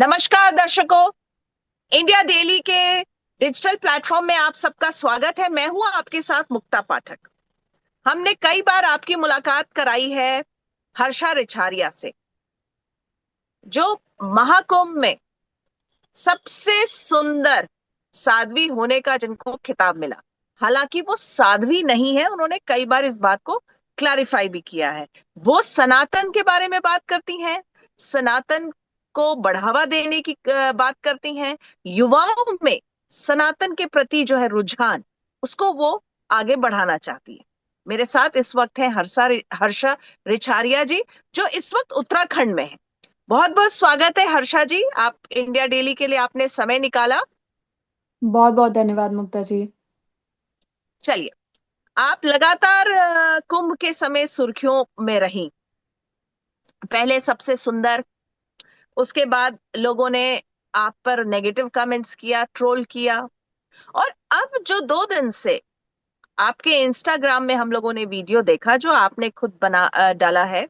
नमस्कार दर्शकों। India daily के डिजिटल प्लेटफॉर्म में आप सबका स्वागत है। मैं हूं आपके साथ मुक्ता पाठक। हमने कई बार आपकी मुलाकात कराई है हर्षा रिछारिया से, जो महाकुंभ में सबसे सुंदर साध्वी होने का जिनको खिताब मिला। हालांकि वो साध्वी नहीं है, उन्होंने कई बार इस बात को क्लैरिफाई भी किया है। वो सनातन के बारे में बात करती हैं, सनातन को बढ़ावा देने की बात करती हैं। युवाओं में सनातन के प्रति जो है रुझान, उसको वो आगे बढ़ाना चाहती है। मेरे साथ इस वक्त है हर्षा रिछारिया जी, जो इस वक्त उत्तराखंड में है। बहुत बहुत स्वागत है हर्षा जी, आप इंडिया डेली के लिए आपने समय निकाला। बहुत बहुत धन्यवाद मुक्ता जी। चलिए, आप लगातार कुंभ के समय सुर्खियों में रही। पहले सबसे सुंदर, उसके बाद लोगों ने आप पर नेगेटिव कमेंट्स किया, ट्रोल किया। और अब जो 2 दिन से आपके इंस्टाग्राम में हम लोगों ने वीडियो देखा, जो आपने खुद डाला है,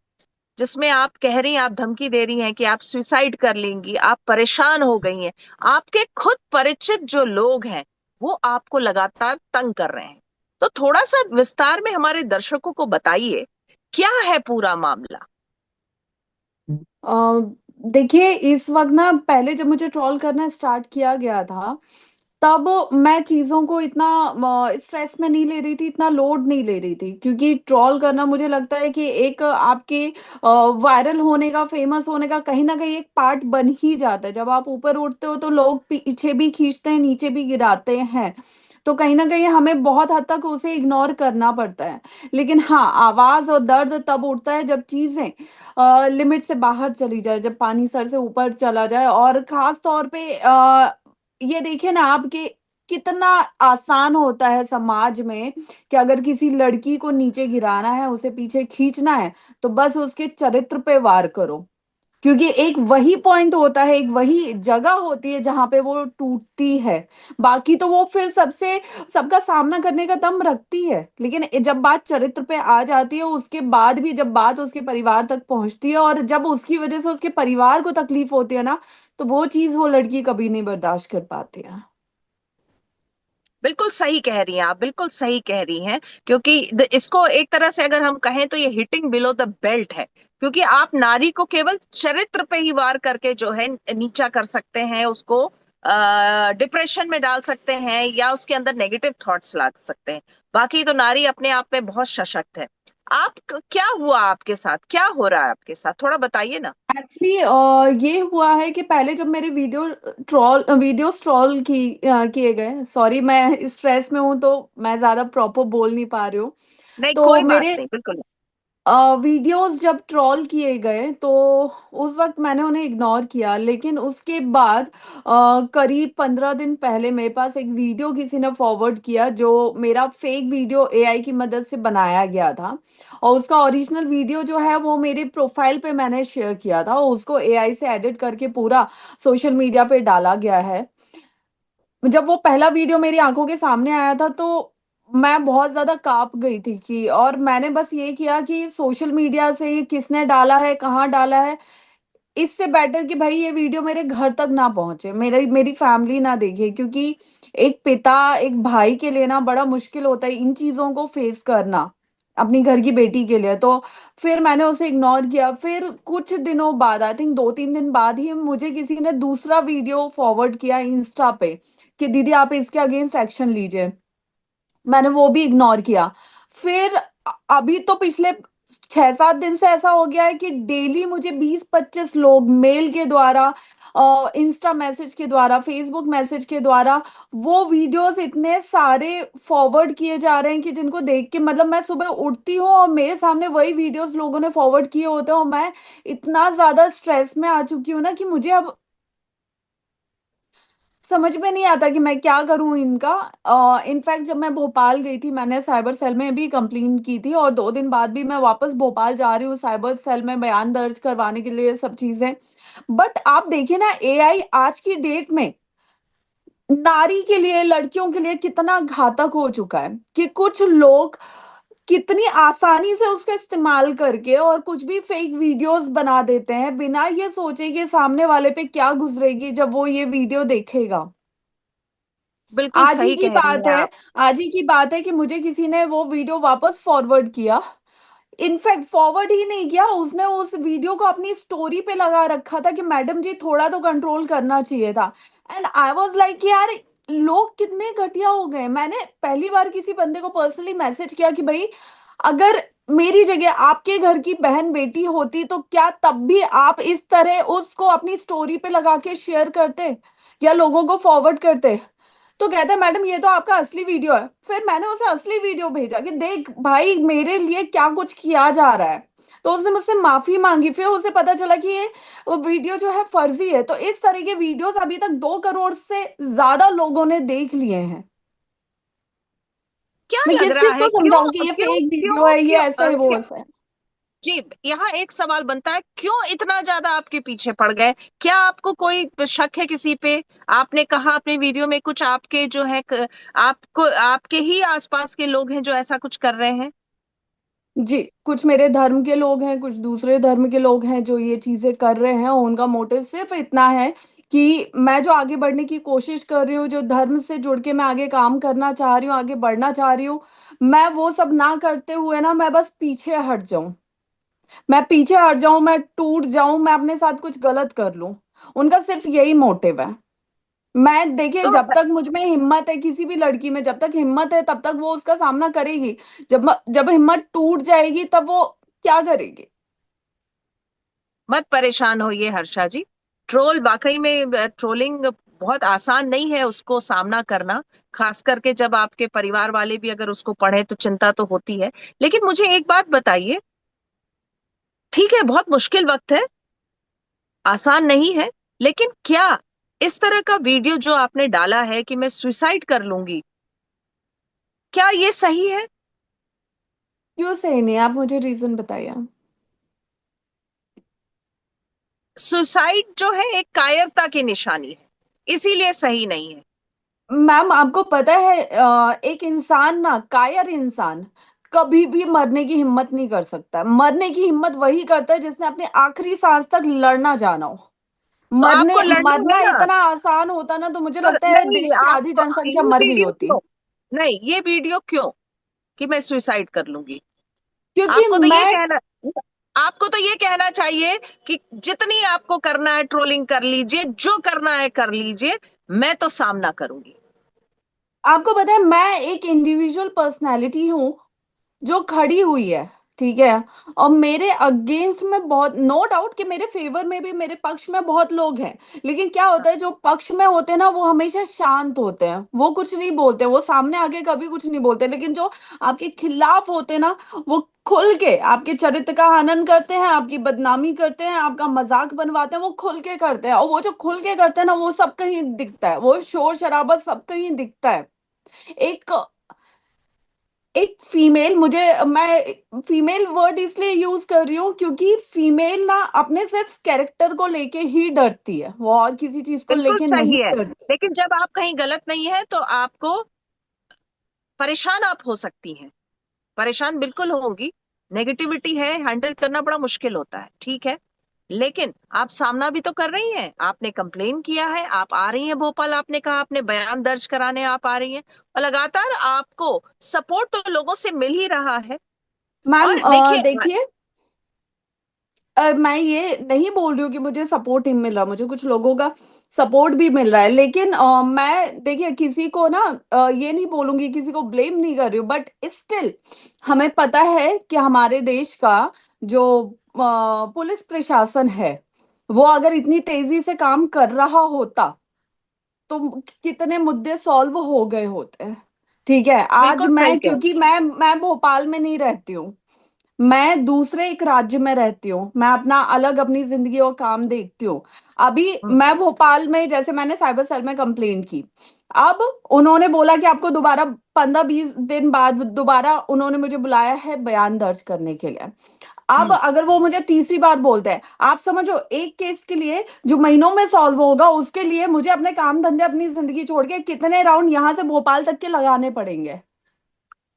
जिसमें आप कह रही हैं, आप धमकी दे रही हैं कि आप सुसाइड कर लेंगी, आप परेशान हो गई हैं। आपके खुद परिचित जो लोग हैं, वो आपको लगातार तंग कर रहे हैं। तो थोड़ा सा विस्तार में हमारे दर्शकों को बताइए, क्या है पूरा मामला। अ, देखिए, इस वक्त ना, पहले जब मुझे ट्रोल करना स्टार्ट किया गया था, तब मैं चीज़ों को इतना स्ट्रेस में नहीं ले रही थी, इतना लोड नहीं ले रही थी, क्योंकि ट्रोल करना मुझे लगता है कि एक आपके वायरल होने का, फेमस होने का कहीं ना कहीं एक पार्ट बन ही जाता है। जब आप ऊपर उठते हो तो लोग पीछे भी खींचते हैं, नीचे भी गिराते हैं। तो कहीं ना कहीं हमें बहुत हद तक उसे इग्नोर करना पड़ता है। लेकिन हाँ, आवाज और दर्द तब उठता है जब चीजें लिमिट से बाहर चली जाए, जब पानी सर से ऊपर चला जाए। और खास तौर पे ये देखिए ना आपके, कितना आसान होता है समाज में कि अगर किसी लड़की को नीचे गिराना है, उसे पीछे खींचना है, तो बस उसके चरित्र पे वार करो। क्योंकि एक वही पॉइंट होता है, एक वही जगह होती है जहां पे वो टूटती है। बाकी तो वो फिर सबका सामना करने का दम रखती है। लेकिन जब बात चरित्र पे आ जाती है, उसके बाद भी जब बात उसके परिवार तक पहुंचती है, और जब उसकी वजह से उसके परिवार को तकलीफ होती है ना, तो वो चीज वो लड़की कभी नहीं बर्दाश्त कर पाती है। बिल्कुल सही कह रही हैं आप, बिल्कुल सही कह रही हैं। क्योंकि इसको एक तरह से अगर हम कहें तो ये हिटिंग बिलो द बेल्ट है। क्योंकि आप नारी को केवल चरित्र पे ही वार करके जो है नीचा कर सकते हैं, उसको डिप्रेशन में डाल सकते हैं, या उसके अंदर नेगेटिव थॉट्स ला सकते हैं। बाकी तो नारी अपने आप में बहुत सशक्त है। क्या हुआ आपके साथ, क्या हो रहा है आपके साथ, थोड़ा बताइए ना। एक्चुअली ये हुआ है कि पहले जब मेरे वीडियोस ट्रोल किए गए, सॉरी मैं स्ट्रेस में हूं तो मैं ज्यादा प्रॉपर बोल नहीं पा रही हूँ। नहीं, तो कोई बात मेरे नहीं, बिल्कुल। वीडियोस जब ट्रोल किए गए, तो उस वक्त मैंने उन्हें इग्नोर किया। लेकिन उसके बाद करीब 15 दिन पहले मेरे पास एक वीडियो किसी ने फॉरवर्ड किया, जो मेरा फेक वीडियो एआई की मदद से बनाया गया था। और उसका ओरिजिनल वीडियो जो है वो मेरे प्रोफाइल पे मैंने शेयर किया था, और उसको एआई से एडिट करके पूरा सोशल मीडिया पे डाला गया है। जब वो पहला वीडियो मेरी आंखों के सामने आया था, तो मैं बहुत ज्यादा कांप गई थी कि, और मैंने बस ये किया कि सोशल मीडिया से ये किसने डाला है, कहाँ डाला है, इससे बेटर कि भाई ये वीडियो मेरे घर तक ना पहुंचे, मेरी मेरी फैमिली ना देखे। क्योंकि एक पिता, एक भाई के लिए ना बड़ा मुश्किल होता है इन चीजों को फेस करना, अपनी घर की बेटी के लिए। तो फिर मैंने उसे इग्नोर किया। फिर कुछ दिनों बाद, आई थिंक 2-3 दिन बाद ही, मुझे किसी ने दूसरा वीडियो फॉरवर्ड किया इंस्टा पे कि दीदी आप इसके अगेंस्ट एक्शन लीजिए। मैंने वो भी इग्नोर किया। फिर अभी तो पिछले 6-7 दिन से ऐसा हो गया है कि डेली मुझे 20-25 लोग मेल के द्वारा, इंस्टा मैसेज के द्वारा, फेसबुक मैसेज के द्वारा वो वीडियोस इतने सारे फॉरवर्ड किए जा रहे हैं कि जिनको देख के, मतलब मैं सुबह उठती हूँ और मेरे सामने वही वीडियोस लोगों ने फॉरवर्ड किए होते हैं, और मैं इतना ज्यादा स्ट्रेस में आ चुकी हूँ ना कि मुझे अब समझ में नहीं आता कि मैं क्या करूं इनका। इनफैक्ट जब मैं भोपाल गई थी, मैंने साइबर सेल में भी कंप्लेन की थी, और 2 दिन बाद भी मैं वापस भोपाल जा रही हूँ साइबर सेल में बयान दर्ज करवाने के लिए, सब चीजें। बट आप देखिए ना, एआई आज की डेट में नारी के लिए, लड़कियों के लिए कितना घातक हो चुका है कि कुछ लोग कितनी आसानी से उसका इस्तेमाल करके और कुछ भी फेक वीडियोस बना देते हैं बिना ये सोचे कि सामने वाले पे क्या गुजरेगी जब वो ये वीडियो देखेगा। बिल्कुल आज ही सही की कह रही बात हैं है, आप। आज ही की बात है कि मुझे किसी ने वो वीडियो वापस फॉरवर्ड किया। इनफैक्ट फॉरवर्ड ही नहीं किया, उसने उस वीडियो को अपनी स्टोरी पे लगा रखा था कि मैडम जी थोड़ा तो कंट्रोल करना चाहिए था। एंड आई वाज लाइक यार, लोग कितने घटिया हो गए। मैंने पहली बार किसी बंदे को पर्सनली मैसेज किया कि भाई, अगर मेरी जगह आपके घर की बहन बेटी होती तो क्या तब भी आप इस तरह उसको अपनी स्टोरी पे लगा के शेयर करते या लोगों को फॉरवर्ड करते? तो कहता है मैडम ये तो आपका असली वीडियो है। फिर मैंने उसे असली वीडियो भेजा कि देख भाई मेरे लिए क्या कुछ किया जा रहा है। तो उसने मुझसे माफी मांगी, फिर उसे पता चला कि ये वो वीडियो जो है फर्जी है। तो इस तरह के वीडियोस अभी तक 2 करोड़ से ज्यादा लोगों ने देख लिए हैं। क्या मैं लग किस रहा किस है, को क्यों समझाऊं कि ये क्यों फेक वीडियो क्यों है, ये क्यों ऐसा है, वो ऐसा है। जी, यहाँ एक सवाल बनता है, क्यों इतना ज्यादा आपके पीछे पड़ गए? क्या आपको कोई शक है किसी पे? आपने कहा अपने वीडियो में कुछ आपके जो है आपको आपके ही आसपास के लोग हैं जो ऐसा कुछ कर रहे हैं? जी, कुछ मेरे धर्म के लोग हैं, कुछ दूसरे धर्म के लोग हैं जो ये चीजें कर रहे हैं। उनका मोटिव सिर्फ इतना है कि मैं जो आगे बढ़ने की कोशिश कर रही हूँ, जो धर्म से जुड़ के मैं आगे काम करना चाह रही हूँ, आगे बढ़ना चाह रही हूँ, मैं वो सब ना करते हुए ना मैं बस पीछे हट जाऊं। मैं पीछे हट जाऊं, मैं टूट जाऊं, मैं अपने साथ कुछ गलत कर लूं। उनका सिर्फ यही मोटिव है। मैं देखिए, तो जब तक मुझ में हिम्मत है, किसी भी लड़की में जब तक हिम्मत है तब तक वो उसका सामना करेगी। जब जब हिम्मत टूट जाएगी तब वो क्या करेगी? मत परेशान होइए हर्षा जी। ट्रोल वाकई में ट्रोलिंग बहुत आसान नहीं है उसको सामना करना। खास करके जब आपके परिवार वाले भी अगर उसको पढ़े तो चिंता तो होती है। लेकिन मुझे एक बात बताइए, ठीक है बहुत मुश्किल वक्त है, आसान नहीं है, लेकिन क्या इस तरह का वीडियो जो आपने डाला है कि मैं सुसाइड कर लूंगी, क्या ये सही है? क्यों सही नहीं? आप मुझे रीजन बताइए। सुसाइड जो है एक कायरता की निशानी है, इसीलिए सही नहीं है। मैम आपको पता है, एक इंसान ना, कायर इंसान कभी भी मरने की हिम्मत नहीं कर सकता। मरने की हिम्मत वही करता है जिसने अपने आखिरी सांस तक लड़ना जाना हो। तो आपको मरने लड़ना है मरना ना। इतना आसान होता ना तो मुझे तो लगता है नहीं, देश की आधी आपको जनसंख्या ये मर गई वीडियो होती। क्यों, नहीं ये वीडियो क्यों कि मैं सुसाइड कर लूंगी? क्योंकि आपको तो ये मैं कहना आपको तो ये कहना चाहिए कि जितनी आपको करना है ट्रोलिंग कर लीजिए, जो करना है कर लीजिए, मैं तो सामना करूंगी। आपको पता है मैं एक इंडिविजुअल पर्सनालिटी हूँ जो खड़ी हुई है, ठीक है। और मेरे अगेंस्ट में बहुत, नो डाउट कि मेरे फेवर में भी, मेरे पक्ष में बहुत लोग हैं। लेकिन क्या होता है, जो पक्ष में होते हैं ना वो हमेशा शांत होते हैं, वो कुछ नहीं बोलते, वो सामने आके कभी कुछ नहीं बोलते। लेकिन जो आपके खिलाफ होते हैं ना, वो खुल के आपके चरित्र का हनन करते हैं, आपकी बदनामी करते हैं, आपका मजाक बनवाते हैं, वो खुल के करते हैं। और वो जो खुल के करते हैं ना वो सब कहीं दिखता है, वो शोर शराबा सब कहीं दिखता है। एक एक फीमेल, मुझे मैं फीमेल वर्ड इसलिए यूज कर रही हूँ क्योंकि फीमेल ना अपने सिर्फ कैरेक्टर को लेके ही डरती है, वो और किसी चीज को बिल्कुल लेके नहीं सही है, डरती। लेकिन जब आप कहीं गलत नहीं है तो आपको परेशान आप हो सकती हैं, परेशान बिल्कुल होंगी। नेगेटिविटी है, हैंडल करना बड़ा मुश्किल होता है, ठीक है। लेकिन आप सामना भी तो कर रही हैं, आपने कंप्लेन किया है, आप आ रही हैं भोपाल, आपने कहा आपने बयान दर्ज कराने आप आ रही हैं, और लगातार आपको सपोर्ट तो लोगों से मिल ही रहा है। मैम और देखिए, देखिए, मैं ये नहीं बोल रही हूँ कि मुझे सपोर्ट नहीं मिल रहा, मुझे कुछ लोगों का सपोर्ट भी मिल रहा है। लेकिन मैं देखिए किसी को ना ये नहीं बोलूंगी, किसी को ब्लेम नहीं कर रही हूँ, बट स्टिल हमें पता है कि हमारे देश का जो पुलिस प्रशासन है, वो अगर इतनी तेजी से काम कर रहा होता तो कितने मुद्दे सॉल्व हो गए होते हैं। ठीक है, आज बिल्कुल सही मैं, कह क्योंकि मैं भोपाल में नहीं रहती हूँ, मैं दूसरे एक राज्य में रहती हूँ, मैं अपना अलग अपनी जिंदगी और काम देखती हूँ। अभी हम्म, मैं भोपाल में, जैसे मैंने साइबर सेल में कंप्लेंट की, अब उन्होंने बोला कि आपको दोबारा 15-20 दिन बाद दोबारा उन्होंने मुझे बुलाया है बयान दर्ज करने के लिए। अब हम्म। अगर वो मुझे तीसरी बार बोलते हैं, आप समझो एक केस के लिए जो महीनों में सॉल्व होगा, उसके लिए मुझे अपने काम धंधे, अपनी जिंदगी छोड़ के कितने राउंड यहाँ से भोपाल तक के लगाने पड़ेंगे।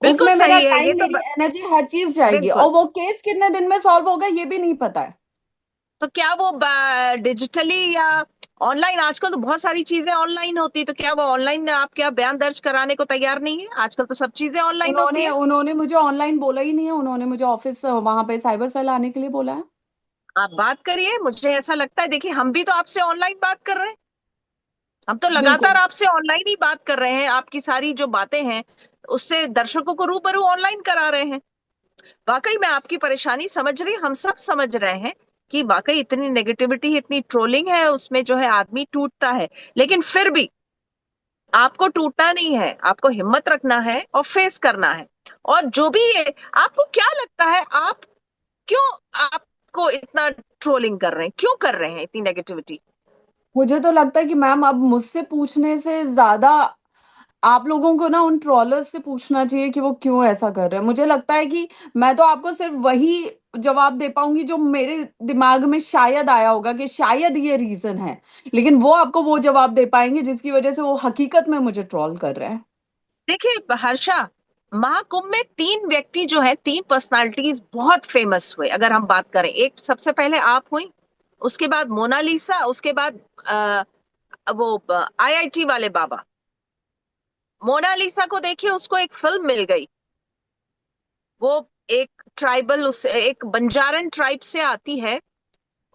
बिल्कुल उसमें मेरा सही है ये टाइम, तो मेरी एनर्जी, हर चीज जाएगी, बिल्कुल। और वो केस कितने दिन में सॉल्व होगा ये भी नहीं पता है। तो क्या वो डिजिटली या ऑनलाइन, आजकल तो बहुत सारी चीजें ऑनलाइन होती है, तो क्या वो ऑनलाइन आप क्या बयान दर्ज कराने को तैयार नहीं है? आजकल तो सब चीजें ऑनलाइन होती उन्होंने है। उन्होंने मुझे ऑनलाइन बोला ही नहीं है, उन्होंने मुझे ऑफिस वहां पे साइबर सेल आने के लिए बोला है। आप बात करिए, मुझे ऐसा लगता है, देखिए हम भी तो आपसे ऑनलाइन बात कर रहे हैं। हम तो लगातार बिल्कुल। आपसे ऑनलाइन ही बात कर रहे हैं, आपकी सारी जो बातें हैं उससे दर्शकों को रूबरू ऑनलाइन करा रहे हैं। वाकई मैं आपकी परेशानी समझ रही, हम सब समझ रहे हैं कि वाकई इतनी नेगेटिविटी, इतनी ट्रोलिंग है, उसमें जो है आदमी टूटता है। लेकिन फिर भी आपको टूटना नहीं है, आपको हिम्मत रखना है और फेस करना है। और जो भी ये, आपको क्या लगता है, आप क्यों, आपको इतना ट्रोलिंग कर रहे हैं, क्यों कर रहे हैं इतनी नेगेटिविटी? मुझे तो लगता है कि मैम अब मुझसे पूछने से ज्यादा आप लोगों को ना उन ट्रॉलर्स से पूछना चाहिए कि वो क्यों ऐसा कर रहे हैं। मुझे लगता है कि मैं तो आपको सिर्फ वही जवाब दे पाऊंगी जो मेरे दिमाग में शायद आया होगा कि शायद ये रीजन है, लेकिन वो आपको वो जवाब दे पाएंगे जिसकी वजह से वो हकीकत में मुझे ट्रॉल कर रहे हैं। देखिए हर्षा, महाकुंभ में तीन व्यक्ति जो है, तीन पर्सनालिटीज बहुत फेमस हुए। अगर हम बात करें, एक सबसे पहले आप हुई, उसके बाद मोनालिसा, उसके बाद वो आईआईटी वाले बाबा। मोनालिसा को देखिए, उसको एक फिल्म मिल गई। वो एक ट्राइबल, उस एक बंजारन ट्राइब से आती है,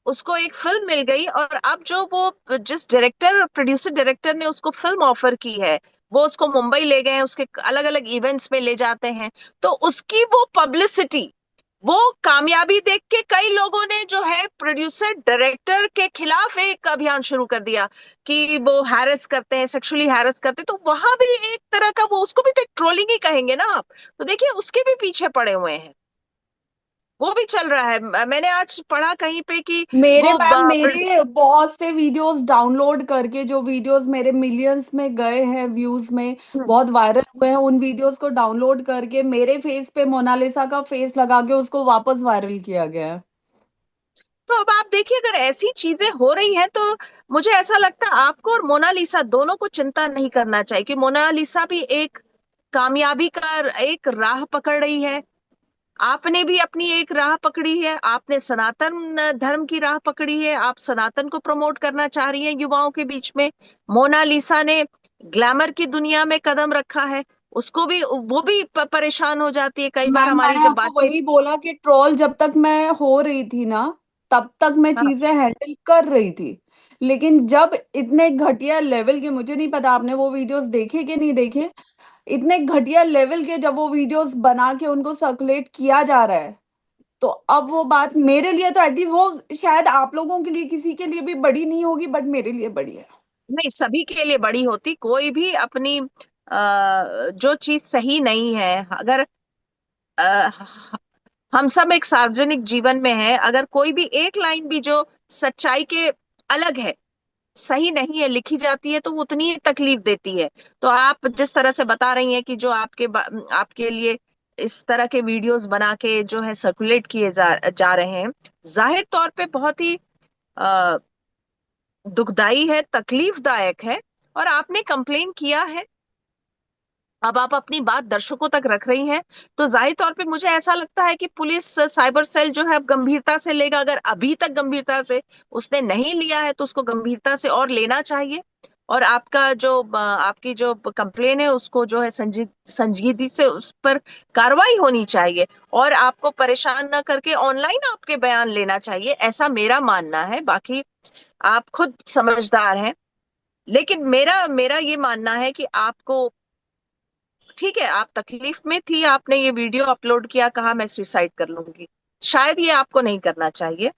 उसको एक फिल्म मिल गई। और अब जो वो जिस डायरेक्टर, प्रोड्यूसर डायरेक्टर ने उसको फिल्म ऑफर की है, वो उसको मुंबई ले गए हैं, उसके अलग अलग इवेंट्स में ले जाते हैं। तो उसकी वो पब्लिसिटी, वो कामयाबी देख के कई लोगों ने जो है प्रोड्यूसर डायरेक्टर के खिलाफ एक अभियान शुरू कर दिया कि वो हैरेस करते हैं, सेक्सुअली हैरेस करते हैं। तो वहां भी एक तरह का, वो उसको भी तो एक ट्रोलिंग ही कहेंगे ना आप। तो देखिए उसके भी पीछे पड़े हुए हैं, वो भी चल रहा है। मैंने आज पढ़ा कहीं पे कि मेरे वो मैम, मेरे बहुत से वीडियोस डाउनलोड करके, जो वीडियोस मेरे मिलियंस में गए हैं व्यूज में, बहुत वायरल हुए हैं, उन वीडियोस को डाउनलोड करके मेरे फेस पे मोनालिसा का फेस लगा के उसको वापस वायरल किया गया है। तो अब आप देखिए, अगर ऐसी चीजें हो रही हैं तो मुझे ऐसा लगता है आपको और मोनालिसा दोनों को चिंता नहीं करना चाहिए, कि मोनालिसा भी एक कामयाबी का एक राह पकड़ रही है। आपने भी अपनी एक राह पकड़ी है, आपने सनातन धर्म की राह पकड़ी है, आप सनातन को प्रमोट करना चाह रही हैं युवाओं के बीच में। मोनालिसा ने ग्लैमर की दुनिया में कदम रखा है, उसको भी, वो भी परेशान हो जाती है कई बार मैम, हमारी मैंने जब आपको बातचीत। वही बोला कि ट्रोल जब तक मैं हो रही थी ना, तब तक मैं हाँ, चीजें हैंडल कर रही थी। लेकिन जब इतने घटिया लेवल के, मुझे नहीं पता आपने वो वीडियोस देखे कि नहीं देखे, इतने घटिया लेवल के जब वो वीडियोस बना के उनको सर्कुलेट किया जा रहा है, तो अब वो बात मेरे लिए तो एटलीस्ट, वो शायद आप लोगों के लिए किसी के लिए भी बड़ी नहीं होगी, बट मेरे लिए बड़ी है। नहीं, सभी के लिए बड़ी होती। कोई भी अपनी जो चीज सही नहीं है, अगर अ, हम सब एक सार्वजनिक जीवन में है, अगर कोई भी एक लाइन भी जो सच्चाई के अलग है, सही नहीं है, लिखी जाती है, तो वो उतनी ही तकलीफ देती है। तो आप जिस तरह से बता रही हैं कि जो आपके लिए इस तरह के वीडियोस बना के जो है सर्कुलेट किए जा रहे हैं, जाहिर तौर पे बहुत ही अ, दुखदाई है, तकलीफदायक है। और आपने कंप्लेन किया है, अब आप अपनी बात दर्शकों तक रख रही हैं, तो जाहिर तौर पे मुझे ऐसा लगता है कि पुलिस साइबर सेल जो है अब गंभीरता से लेगा। अगर अभी तक गंभीरता से उसने नहीं लिया है तो उसको गंभीरता से और लेना चाहिए। और आपका जो आपकी जो कंप्लेन है उसको जो है संजीदगी से उस पर कार्रवाई होनी चाहिए। और आपको परेशान ना करके ऑनलाइन आपके बयान लेना चाहिए, ऐसा मेरा मानना है। बाकी आप खुद समझदार हैं। लेकिन मेरा मेरा ये मानना है कि आपको, ठीक है, आप तकलीफ में थी, आपने ये वीडियो अपलोड किया, कहा मैं सुसाइड कर लूंगी, शायद ये आपको नहीं करना चाहिए।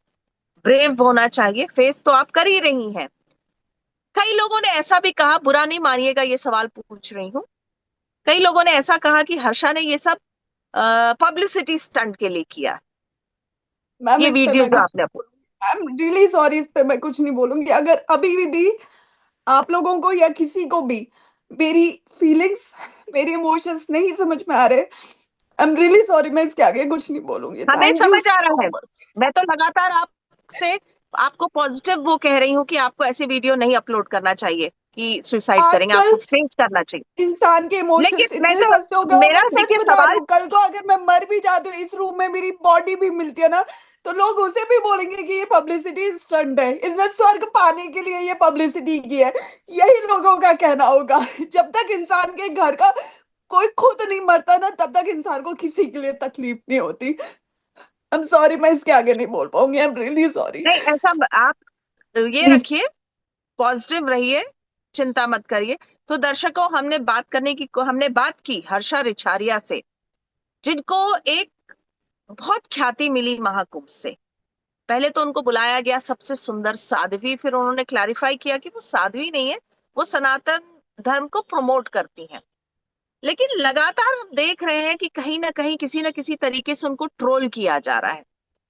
ब्रेव होना चाहिए, फेस तो आप कर ही रही हैं। कई लोगों ने ऐसा भी कहा, बुरा नहीं मानिएगा ये सवाल पूछ रही हूँ, कई लोगों ने ऐसा कहा कि हर्षा ने ये सब पब्लिसिटी स्टंट के लिए किया, मैम, ये इस पे वीडियो मैं जो कुछ आपने upload. I am really sorry, इस पे मैं कुछ नहीं बोलूंगी। अगर अभी भी आप लोगों को या किसी को भी मेरी फीलिंग्स, मेरी इमोशंस नहीं समझ में आ रहे, आई एम रियली सॉरी, मैं इसके आगे कुछ नहीं बोलूंगी। हमें थैंक यू समझ आ सो रहा है, मच। मैं तो लगातार आपसे आपको पॉजिटिव वो कह रही हूँ कि आपको ऐसे वीडियो नहीं अपलोड करना चाहिए कि सुसाइड करेंगे, आपको आजकल फेस करना चाहिए। इंसान के इमोशंस लेकिन मैं इतने तो, सस्ते हो गए, और मेरा मैं सच देखिए बता रही सवाल, हूँ, कल को अगर मैं मर भी जाती हूँ, इस रूम में मेरी बॉडी भी मिलती है ना, तो लोग उसे भी बोलेंगे कि ये पब्लिसिटी स्टंट है, इसने स्वर्ग पाने के लिए ये पब्लिसिटी की है। यही लोगों का कहना होगा। जब तक इंसान के घर का कोई खुद नहीं मरता ना, तब तक इंसान को किसी के लिए तकलीफ नहीं होती। आई एम सॉरी, मैं इसके आगे नहीं बोल पाऊंगी, आई एम रियली सॉरी। नहीं ऐसा आप ये प्लीज। रखिए, पॉजिटिव रहिए, चिंता मत करिए। तो दर्शकों, हमने बात की हर्षा रिछारिया से, जिनको एक बहुत ख्याति मिली महाकुंभ से। पहले तो उनको बुलाया गया सबसे सुंदर साध्वी, फिर उन्होंने क्लैरिफाई किया कि वो साध्वी नहीं है, वो सनातन धर्म को प्रमोट करती हैं। लेकिन लगातार हम देख रहे हैं कि कहीं ना कहीं किसी ना किसी तरीके से उनको ट्रोल किया जा रहा है।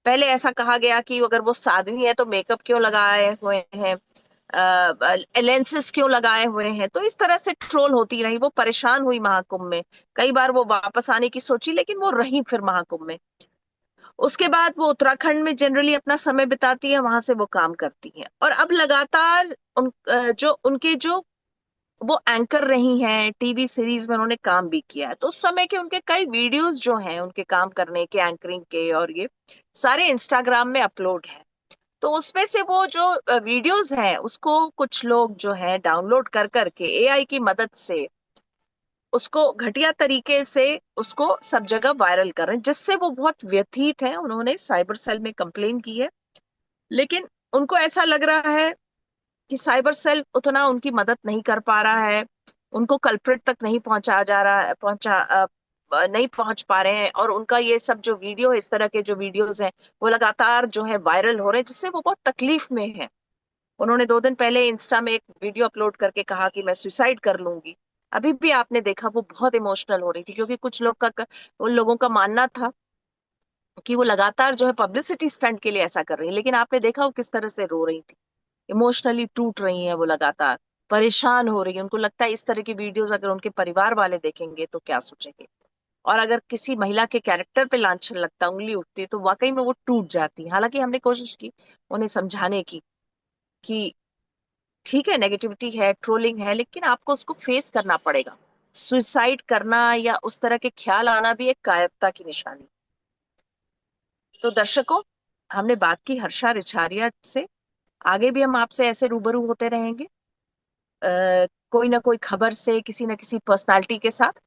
पहले ऐसा कहा गया कि अगर वो साध्वी है तो मेकअप क्यों लगाए हुए हैं, लेंसेस क्यों लगाए हुए हैं। तो इस तरह से ट्रोल होती रही, वो परेशान हुई महाकुंभ में। कई बार वो वापस आने की सोची, लेकिन वो रही फिर महाकुंभ में। उसके बाद वो उत्तराखंड में जनरली अपना समय बिताती है, वहां से वो काम करती है। और अब लगातार जो उनके जो वो एंकर रही हैं, टीवी सीरीज में उन्होंने काम भी किया है, तो उस समय के उनके कई वीडियोस जो हैं उनके काम करने के, एंकरिंग के, और ये सारे इंस्टाग्राम में अपलोड है। तो उसमें से वो जो वीडियोस हैं उसको कुछ लोग जो है डाउनलोड कर करके एआई की मदद से उसको घटिया तरीके से उसको सब जगह वायरल कर रहे हैं, जिससे वो बहुत व्यथित है। उन्होंने साइबर सेल में कंप्लेन की है, लेकिन उनको ऐसा लग रहा है कि साइबर सेल उतना उनकी मदद नहीं कर पा रहा है, उनको कल्प्रिट तक नहीं पहुंचा जा रहा है, नहीं पहुंच पा रहे हैं। और उनका ये सब जो वीडियो है, इस तरह के जो वीडियोस हैं, वो लगातार जो है वायरल हो रहे हैं, जिससे वो बहुत तकलीफ में है। उन्होंने 2 दिन पहले इंस्टा में एक वीडियो अपलोड करके कहा कि मैं सुसाइड कर लूंगी। अभी भी आपने देखा वो बहुत इमोशनल हो रही थी, क्योंकि कुछ लोग का उन लोगों का मानना था कि वो लगातार जो है पब्लिसिटी स्टंट के लिए ऐसा कर रही है। लेकिन आपने देखा वो किस तरह से रो रही थी, इमोशनली टूट रही हैं वो, लगातार परेशान हो रही है। उनको लगता है इस तरह की वीडियोस अगर उनके परिवार वाले देखेंगे तो क्या सोचेंगे। और अगर किसी महिला के कैरेक्टर पे लांछन लगता, उंगली उठती है, तो वाकई में वो टूट जाती है। हालांकि हमने कोशिश की उन्हें समझाने की कि ठीक है, नेगेटिविटी है, ट्रोलिंग है, लेकिन आपको उसको फेस करना पड़ेगा। सुसाइड करना या उस तरह के ख्याल आना भी एक कायरता की निशानी। तो दर्शकों, हमने बात की हर्षा रिछारिया से। आगे भी हम आपसे ऐसे रूबरू होते रहेंगे, कोई ना कोई खबर से, किसी ना किसी पर्सनालिटी के साथ।